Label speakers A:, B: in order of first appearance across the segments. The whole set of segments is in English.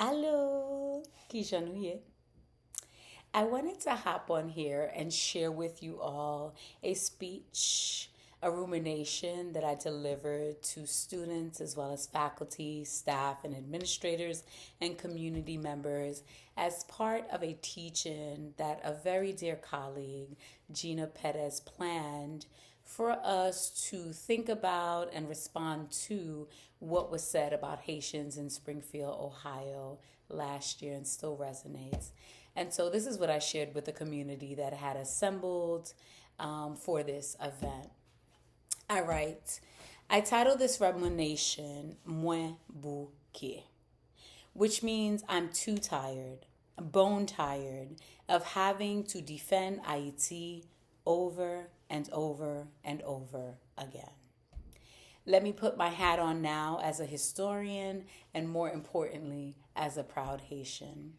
A: Hello, Kishanuye. I wanted to hop on here and share with you all a speech, a rumination that I delivered to students as well as faculty, staff, and administrators and community members as part of a teach-in that a very dear colleague, Gina Perez, planned for us to think about and respond to what was said about Haitians in Springfield, Ohio last year and still resonates. And so this is what I shared with the community that had assembled for this event. I write, I titled this rumination Mwen, Bouké, which means I'm too tired, bone tired of having to defend Ayiti over and over and over again. Let me put my hat on now as a historian and, more importantly, as a proud Haitian.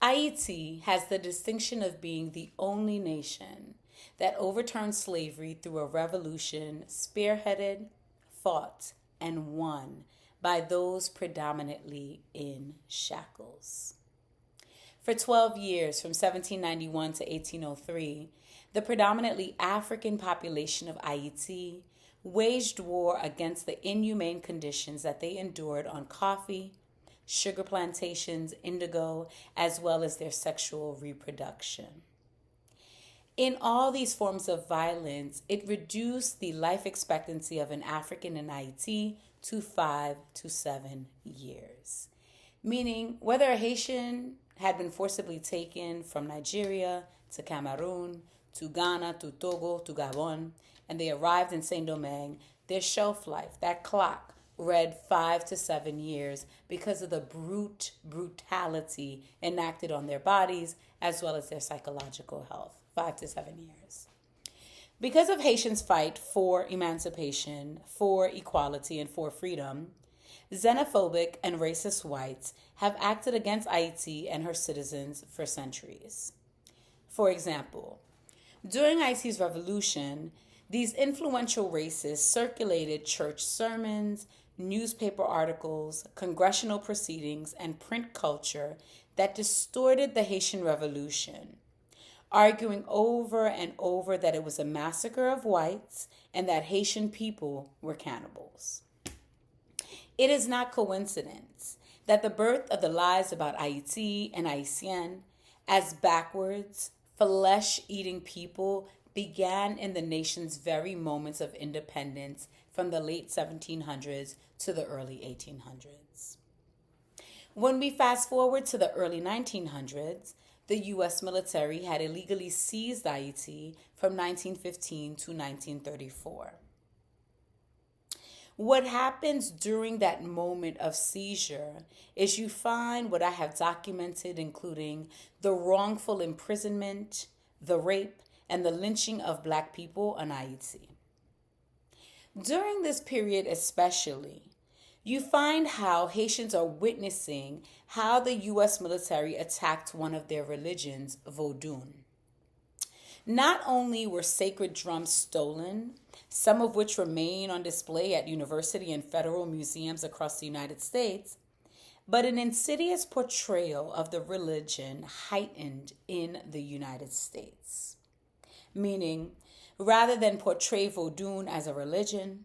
A: Ayiti has the distinction of being the only nation that overturned slavery through a revolution spearheaded, fought, and won by those predominantly in shackles. For 12 years, from 1791 to 1803, the predominantly African population of Ayiti waged war against the inhumane conditions that they endured on coffee, sugar plantations, indigo, as well as their sexual reproduction. In all these forms of violence, it reduced the life expectancy of an African in Ayiti to 5 to 7 years. Meaning, whether a Haitian had been forcibly taken from Nigeria to Cameroon, to Ghana, to Togo, to Gabon, and they arrived in Saint-Domingue, their shelf life, that clock, read 5 to 7 years because of the brutality enacted on their bodies as well as their psychological health. 5 to 7 years. Because of Haitians' fight for emancipation, for equality, and for freedom, xenophobic and racist whites have acted against Ayiti and her citizens for centuries. For example, during Ayiti's revolution, these influential racists circulated church sermons, newspaper articles, congressional proceedings, and print culture that distorted the Haitian Revolution, arguing over and over that it was a massacre of whites and that Haitian people were cannibals. It is not coincidence that the birth of the lies about Ayiti and Haitian as backwards, flesh-eating people began in the nation's very moments of independence from the late 1700s to the early 1800s. When we fast forward to the early 1900s, the U.S. military had illegally seized Ayiti from 1915 to 1934. What happens during that moment of seizure is you find what I have documented, including the wrongful imprisonment, the rape, and the lynching of Black people on Ayiti. During this period especially, you find how Haitians are witnessing how the U.S. military attacked one of their religions, Vodun. Not only were sacred drums stolen, some of which remain on display at university and federal museums across the United States, but an insidious portrayal of the religion heightened in the United States. Meaning, rather than portray Vodun as a religion,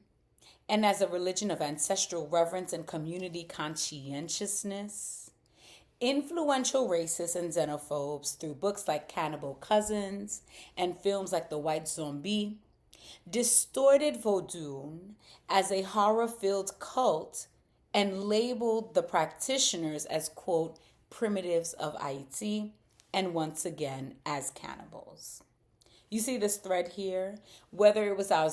A: and as a religion of ancestral reverence and community conscientiousness, influential racists and xenophobes through books like Cannibal Cousins and films like The White Zombie distorted Vodun as a horror-filled cult and labeled the practitioners as, quote, primitives of Ayiti, and once again as cannibals. You see this thread here? Whether it was our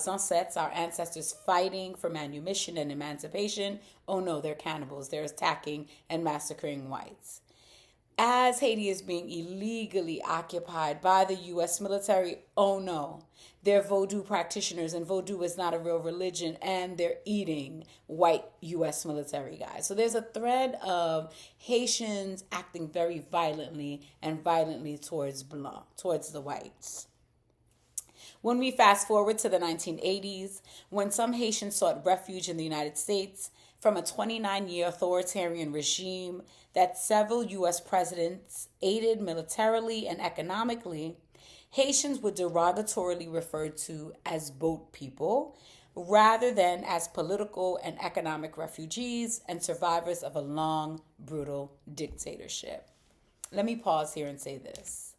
A: ancestors fighting for manumission and emancipation, oh no, they're cannibals. They're attacking and massacring whites. As Haiti is being illegally occupied by the U.S. military, oh no, they're Vodou practitioners and Vodou is not a real religion and they're eating white U.S. military guys. So there's a thread of Haitians acting very violently and violently towards the whites. When we fast forward to the 1980s, when some Haitians sought refuge in the United States, from a 29-year authoritarian regime that several U.S. presidents aided militarily and economically, Haitians were derogatorily referred to as boat people rather than as political and economic refugees and survivors of a long, brutal dictatorship. Let me pause here and say this.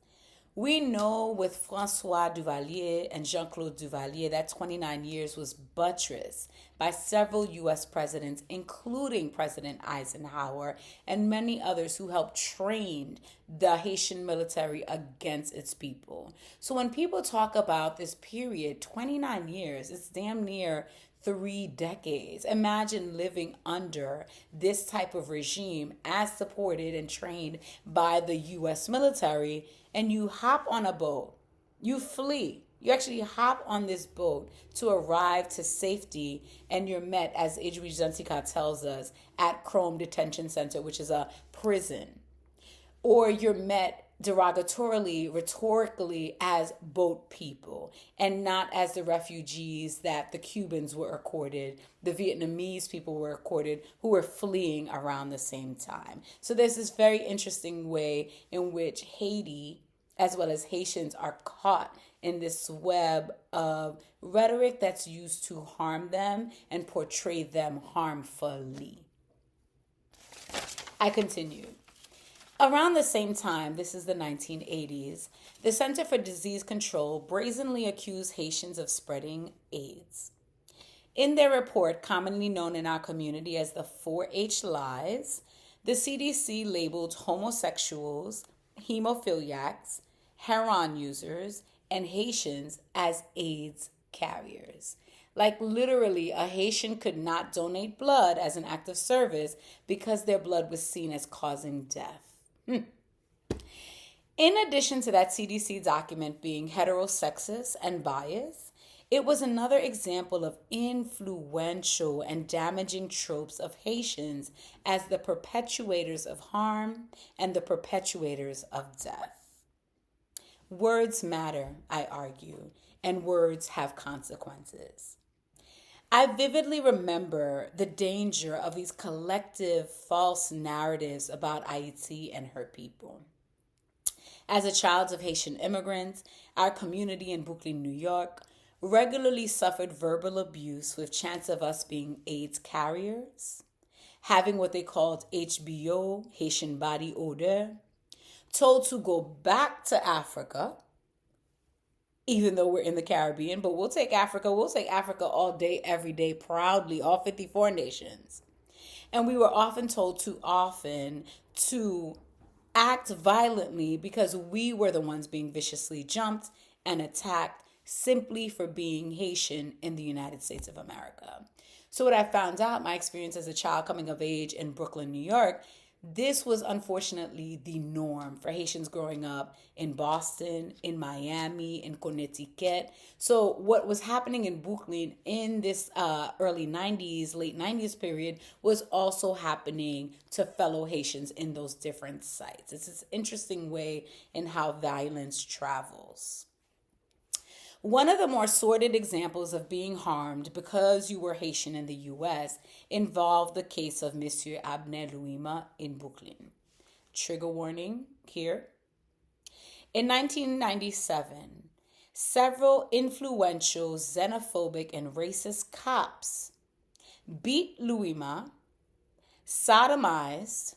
A: We know with Francois Duvalier and Jean-Claude Duvalier that 29 years was buttressed by several U.S. presidents, including President Eisenhower and many others who helped train the Haitian military against its people. So when people talk about this period, 29 years, it's damn near 3 decades. Imagine living under this type of regime as supported and trained by the U.S. military, and you hop on a boat, you flee. You actually hop on this boat to arrive to safety, and you're met, as Adri Jantika tells us, at Chrome Detention Center, which is a prison. Or you're met derogatorily, rhetorically, as boat people and not as the refugees that the Cubans were accorded, the Vietnamese people were accorded who were fleeing around the same time. So there's this very interesting way in which Haiti, as well as Haitians, are caught in this web of rhetoric that's used to harm them and portray them harmfully. I continue. Around the same time, this is the 1980s, the Center for Disease Control brazenly accused Haitians of spreading AIDS. In their report, commonly known in our community as the 4-H lies, the CDC labeled homosexuals, hemophiliacs, heroin users, and Haitians as AIDS carriers. Like literally, a Haitian could not donate blood as an act of service because their blood was seen as causing death. In addition to that CDC document being heterosexist and biased, it was another example of influential and damaging tropes of Haitians as the perpetuators of harm and the perpetuators of death. Words matter, I argue, and words have consequences. I vividly remember the danger of these collective false narratives about Ayiti and her people. As a child of Haitian immigrants, our community in Bouké, New York, regularly suffered verbal abuse with chants of us being AIDS carriers, having what they called HBO, Haitian body odor, told to go back to Africa, even though we're in the Caribbean, but we'll take Africa all day, every day, proudly, all 54 nations. And we were often told too often to act violently because we were the ones being viciously jumped and attacked simply for being Haitian in the United States of America. So what I found out, my experience as a child coming of age in Brooklyn, New York, this was unfortunately the norm for Haitians growing up in Boston, in Miami, in Connecticut. So what was happening in Brooklyn in this early 90s, late 90s period was also happening to fellow Haitians in those different sites. It's this interesting way in how violence travels. One of the more sordid examples of being harmed because you were Haitian in the U.S. involved the case of Monsieur Abner Louima in Brooklyn. Trigger warning here. In 1997, several influential xenophobic and racist cops beat Louima, sodomized,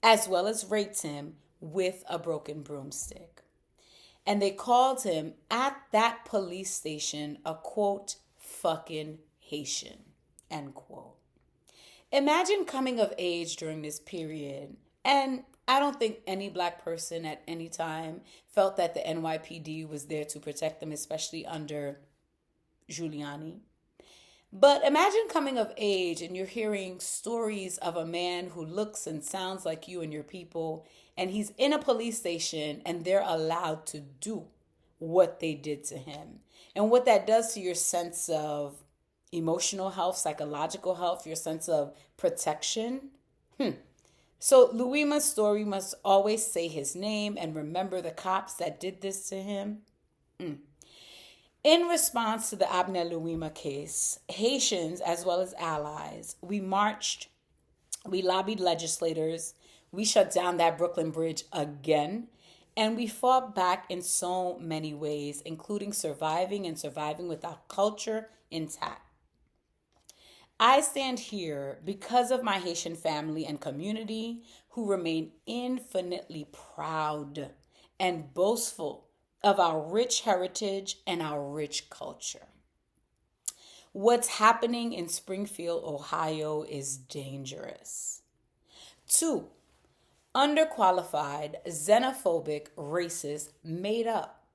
A: as well as raped him with a broken broomstick. And they called him at that police station a, quote, fucking Haitian, end quote. Imagine coming of age during this period. And I don't think any black person at any time felt that the NYPD was there to protect them, especially under Giuliani. But imagine coming of age and you're hearing stories of a man who looks and sounds like you and your people, and he's in a police station and they're allowed to do what they did to him. And what that does to your sense of emotional health, psychological health, your sense of protection. So Louima's story must always say his name and remember the cops that did this to him. In response to the Abner Louima case, Haitians, as well as allies, we marched, we lobbied legislators, we shut down that Brooklyn Bridge again, and we fought back in so many ways, including surviving and surviving with our culture intact. I stand here because of my Haitian family and community who remain infinitely proud and boastful of our rich heritage and our rich culture. What's happening in Springfield, Ohio is dangerous. 2, underqualified, xenophobic, racist, made up.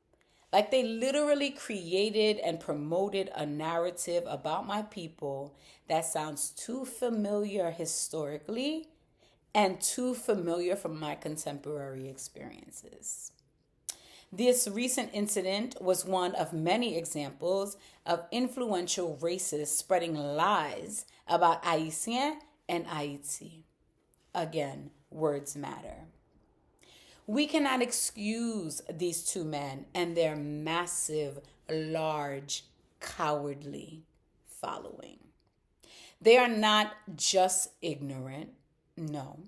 A: Like they literally created and promoted a narrative about my people that sounds too familiar historically and too familiar from my contemporary experiences. This recent incident was one of many examples of influential racists spreading lies about Haïtien and Ayiti. Again, words matter. We cannot excuse these two men and their massive, large, cowardly following. They are not just ignorant, no.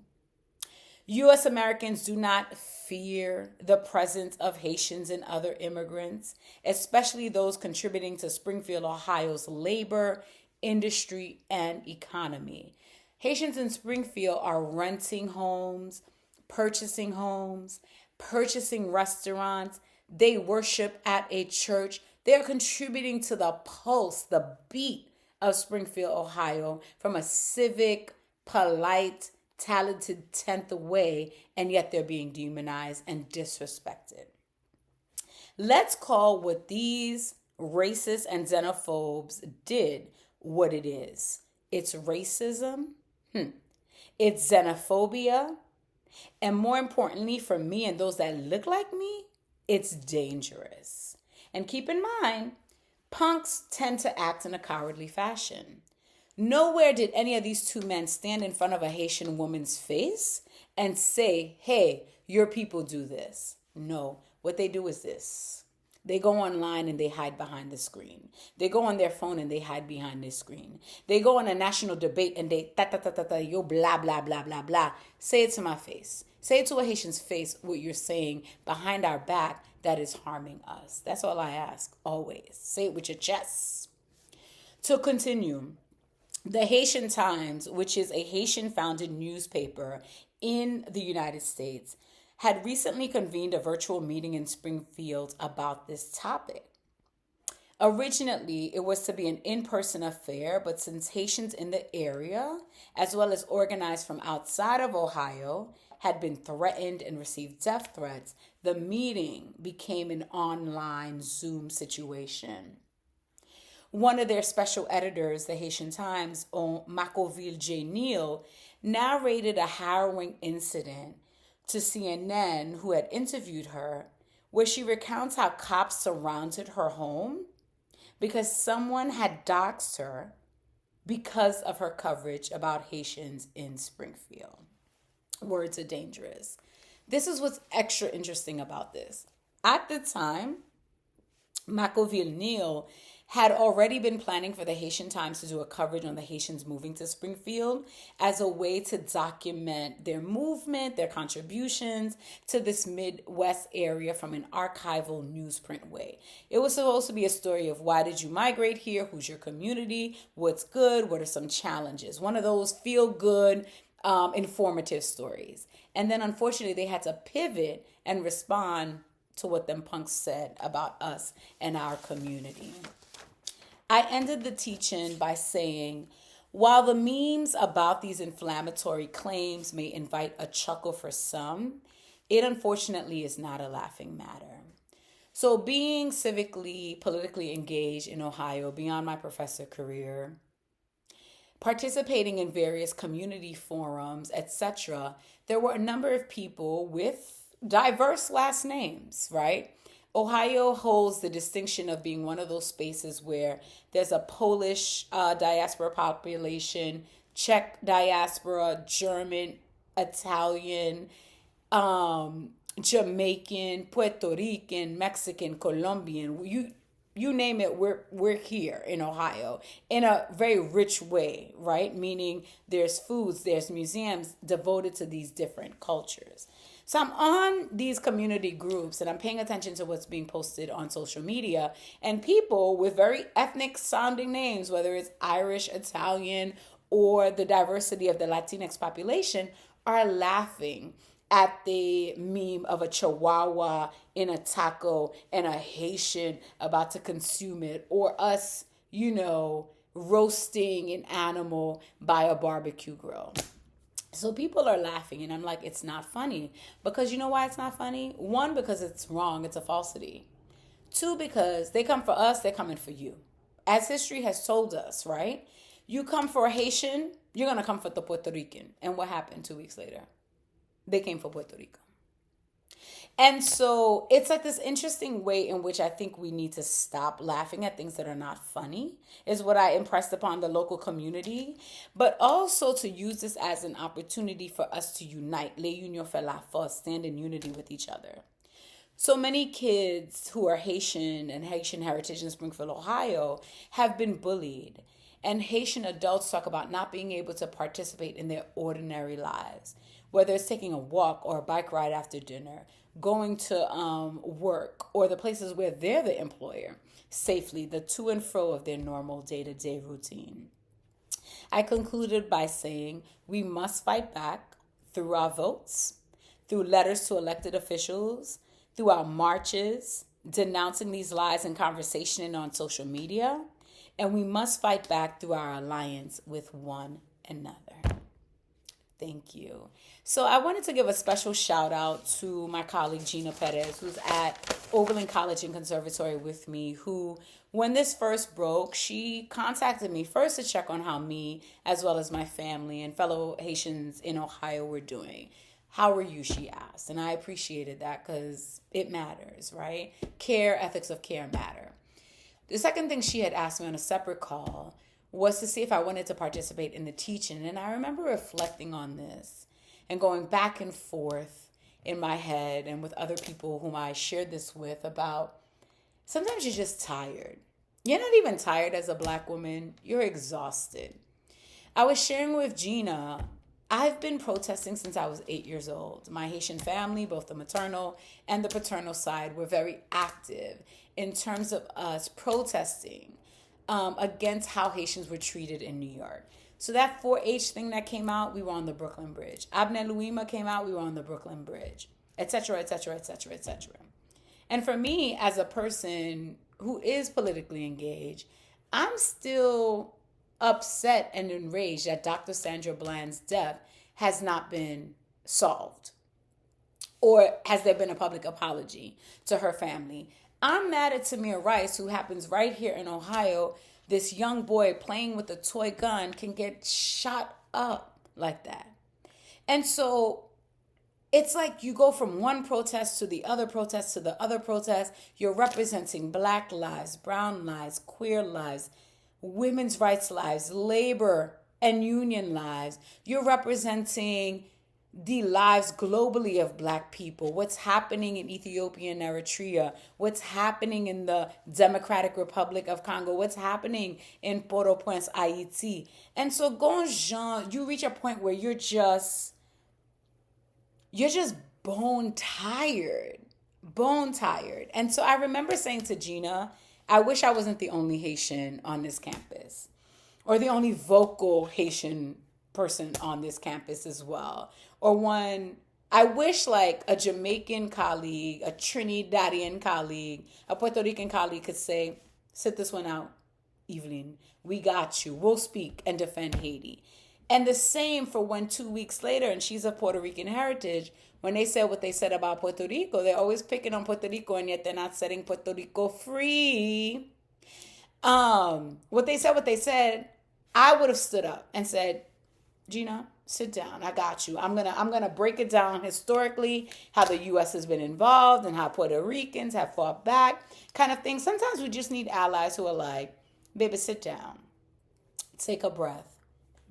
A: U.S. Americans do not fear the presence of Haitians and other immigrants, especially those contributing to Springfield, Ohio's labor, industry, and economy. Haitians in Springfield are renting homes, purchasing restaurants. They worship at a church. They are contributing to the pulse, the beat of Springfield, Ohio from a civic, polite, talented 10th way, and yet they're being demonized and disrespected. Let's call what these racists and xenophobes did what it is. It's racism, it's xenophobia, and more importantly for me and those that look like me, it's dangerous. And keep in mind, punks tend to act in a cowardly fashion. Nowhere did any of these two men stand in front of a Haitian woman's face and say, hey, your people do this. No, what they do is this. They go online and they hide behind the screen. They go on their phone and they hide behind this screen. They go on a national debate and they yo blah, blah, blah, blah, blah. Say it to my face. Say it to a Haitian's face what you're saying behind our back that is harming us. That's all I ask, always. Say it with your chest. To continue, the Haitian Times, which is a Haitian-founded newspaper in the United States, had recently convened a virtual meeting in Springfield about this topic. Originally, it was to be an in-person affair, but since Haitians in the area, as well as organized from outside of Ohio, had been threatened and received death threats, the meeting became an online Zoom situation. One of their special editors, the Haitian Times, Macoville J. Neal, narrated a harrowing incident to CNN, who had interviewed her, where she recounts how cops surrounded her home because someone had doxed her because of her coverage about Haitians in Springfield. Words are dangerous. This is what's extra interesting about this. At the time, Macoville Neal had already been planning for the Haitian Times to do a coverage on the Haitians moving to Springfield as a way to document their movement, their contributions to this Midwest area from an archival newsprint way. It was supposed to be a story of why did you migrate here, who's your community, what's good, what are some challenges. One of those feel-good, informative stories. And then unfortunately they had to pivot and respond to what them punks said about us and our community. I ended the teaching by saying, while the memes about these inflammatory claims may invite a chuckle for some, it unfortunately is not a laughing matter. So being civically, politically engaged in Ohio beyond my professor career, participating in various community forums, etc., there were a number of people with diverse last names, right? Ohio holds the distinction of being one of those spaces where there's a Polish diaspora population, Czech diaspora, German, Italian, Jamaican, Puerto Rican, Mexican, Colombian. you name it, we're here in Ohio in a very rich way, right? Meaning there's foods, there's museums devoted to these different cultures. So I'm on these community groups and I'm paying attention to what's being posted on social media, and people with very ethnic sounding names, whether it's Irish, Italian, or the diversity of the Latinx population, are laughing at the meme of a Chihuahua in a taco and a Haitian about to consume it, or us, roasting an animal by a barbecue grill. So people are laughing, and I'm like, it's not funny. Because you know why it's not funny? One, because it's wrong, it's a falsity. Two, because they come for us, they're coming for you. As history has told us, right? You come for a Haitian, you're going to come for the Puerto Rican. And what happened 2 weeks later? They came for Puerto Rico. And so it's like this interesting way in which I think we need to stop laughing at things that are not funny, is what I impressed upon the local community, but also to use this as an opportunity for us to unite, les unions fait la force, stand in unity with each other. So many kids who are Haitian and Haitian heritage in Springfield, Ohio, have been bullied. And Haitian adults talk about not being able to participate in their ordinary lives, whether it's taking a walk or a bike ride after dinner, going to work, or the places where they're the employer, safely, the to and fro of their normal day-to-day routine. I concluded by saying we must fight back through our votes, through letters to elected officials, through our marches, denouncing these lies in conversation and on social media, and we must fight back through our alliance with one another. Thank you. So I wanted to give a special shout out to my colleague Gina Perez, who's at Oberlin College and Conservatory with me, who, when this first broke, she contacted me first to check on how me, as well as my family and fellow Haitians in Ohio, were doing. How are you, she asked. And I appreciated that because it matters, right? Care, ethics of care matter. The second thing she had asked me on a separate call was to see if I wanted to participate in the teaching. And I remember reflecting on this and going back and forth in my head and with other people whom I shared this with about sometimes you're just tired. You're not even tired as a Black woman. You're exhausted. I was sharing with Gina, I've been protesting since I was 8 years old. My Haitian family, both the maternal and the paternal side, were very active in terms of us protesting against how Haitians were treated in New York. So that 4-H thing that came out, we were on the Brooklyn Bridge. Abner Louima came out, we were on the Brooklyn Bridge, etc., etc., etc., etc. And for me, as a person who is politically engaged, I'm still upset and enraged that Dr. Sandra Bland's death has not been solved. Or has there been a public apology to her family? I'm mad at Tamir Rice, who happens right here in Ohio. This young boy playing with a toy gun can get shot up like that. And so it's like you go from one protest to the other protest to the other protest. You're representing Black lives, brown lives, queer lives, women's rights lives, labor and union lives. You're representing the lives globally of Black people, what's happening in Ethiopia and Eritrea, what's happening in the Democratic Republic of Congo, what's happening in Port-au-Prince, Ayiti. And so, you reach a point where you're just bone tired. And so I remember saying to Gina, I wish I wasn't the only Haitian on this campus, or the only vocal Haitian person on this campus as well. Or one, I wish like a Jamaican colleague, a Trinidadian colleague, a Puerto Rican colleague could say, sit this one out, Evelyn. We got you. We'll speak and defend Haiti. And the same for when 2 weeks later, and she's of Puerto Rican heritage, when they said what they said about Puerto Rico, they're always picking on Puerto Rico, and yet they're not setting Puerto Rico free. What they said, I would have stood up and said, Gina, sit down. I got you. I'm gonna break it down historically, how the U.S. has been involved and how Puerto Ricans have fought back, kind of thing. Sometimes we just need allies who are like, baby, sit down, take a breath,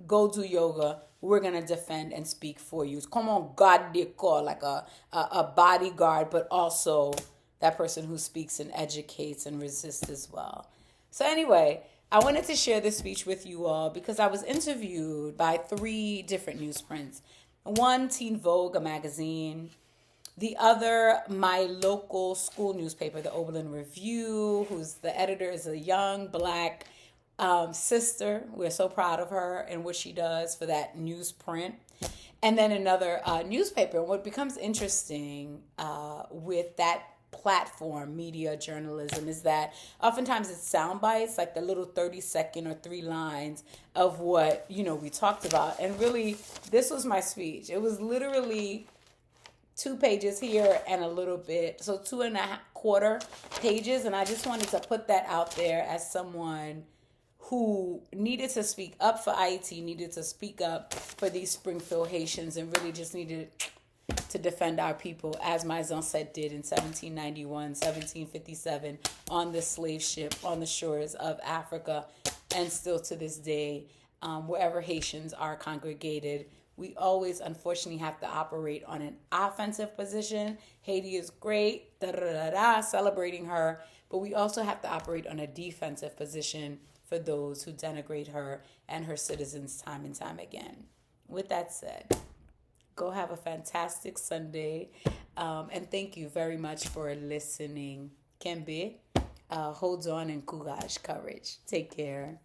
A: go do yoga. We're gonna defend and speak for you. Come on, garde du corps, like a bodyguard, but also that person who speaks and educates and resists as well. So anyway, I wanted to share this speech with you all because I was interviewed by 3 different newsprints. One, Teen Vogue, a magazine. The other, my local school newspaper, the Oberlin Review, who's the editor is a young black sister. We're so proud of her and what she does for that newsprint. And then another newspaper. And what becomes interesting with that platform, media journalism, is that oftentimes it's sound bites, like the little 30-second or 3 lines of what, we talked about. And really, this was my speech. It was literally 2 pages here and a little bit, so 2.25 pages. And I just wanted to put that out there as someone who needed to speak up for Ayiti, needed to speak up for these Springfield Haitians, and really just needed to defend our people, as my Zanset did in 1791, 1757, on the slave ship on the shores of Africa, and still to this day, wherever Haitians are congregated. We always, unfortunately, have to operate on an offensive position. Haiti is great, celebrating her, but we also have to operate on a defensive position for those who denigrate her and her citizens time and time again. With that said, go have a fantastic Sunday, and thank you very much for listening. Kembe, hold on and courage. Take care.